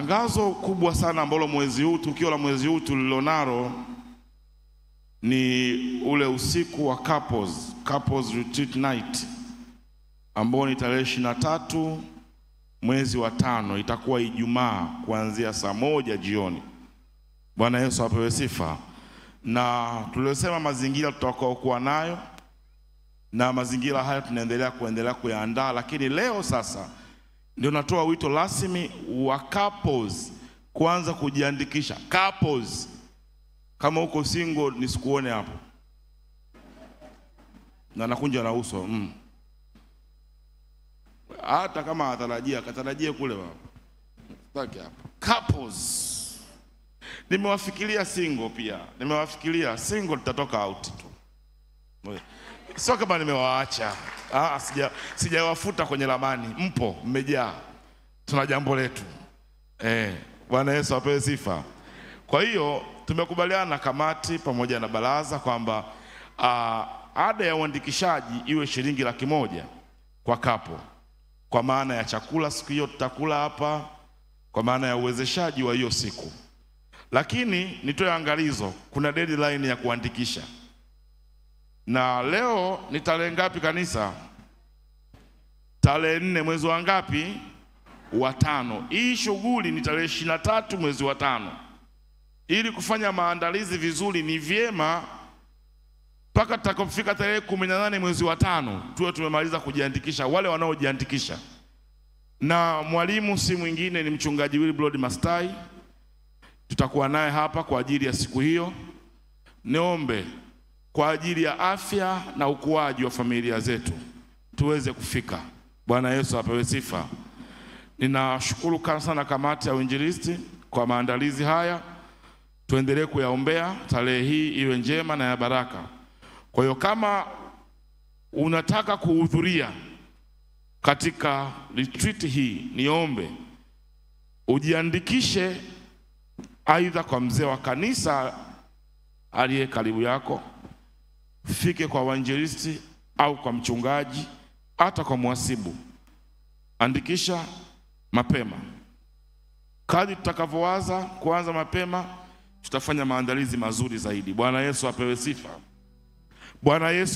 Tangazo kubwa sana ambalo mwezi huu, tukio la mwezi huu tulilonalo ni ule usiku wa couples retreat night ambao ni tarehe 23 mwezi wa 5, itakuwa Ijumaa kuanzia saa 1 jioni. Bwana Yesu apewe sifa. Na tuliosema mazingira tutakayokuwa nayo, na mazingira haya tunaendelea kuyaandaa, lakini leo sasa ndio natoa wito rasmi wa couples kuanza kujiandikisha. Couples, kama uko single nisikuone hapo na nakunja na uso hata kama katarajie kule baba baki hapo. Couples, nimewafikiria single pia, nimewafikiria single tutatoka out tu, sio kama nimewaacha. Sijawafuta kwenye lamani, mpo, mmejaa, tuna jambo letu. Bwana Yesu apewe sifa. Kwa hiyo tumekubaliana na kamati pamoja na baraza kwamba ada ya uandikishaji iwe shilingi 100,000 kwa kapo, kwa maana ya chakula siku hiyo tutakula hapa, kwa maana ya uwezeshaji wa hiyo siku. Lakini nitoe angalizo, kuna deadline ya kuandikisha. Na leo ni tarehe ngapi kanisa? Tarehe 4 mwezi wa ngapi? Wa 5. Hii shughuli ni tarehe 23 mwezi wa 5. Ili kufanya maandalizi vizuri, ni vyema mpaka tutakapofika tarehe 18 mwezi wa 5 tuwe tumemaliza kujiandikisha wale wanaojiandikisha. Na mwalimu si mwingine, ni mchungaji Wilbrod Mastai. Tutakuwa naye hapa kwa ajili ya siku hiyo. Niombe kwa ajili ya afya na ukuaji wa familia zetu tuweze kufika. Bwana Yesu apewe sifa. Ninashukuru sana kamati ya uinjilisti kwa maandalizi haya. Tuendelee kuyaombea tarehe hii iwe njema na ya baraka. Kwa hiyo kama unataka kuhudhuria katika retreat hii, niombe ujiandikishe aidha kwa mzee wa kanisa aliye karibu yako, fike kwa wainjilisti au kwa mchungaji, hata kwa mhasibu. Andikisha mapema. Kadri tutakavyoanza kuanza mapema, tutafanya maandalizi mazuri zaidi. Bwana Yesu apewe sifa. Bwana Yesu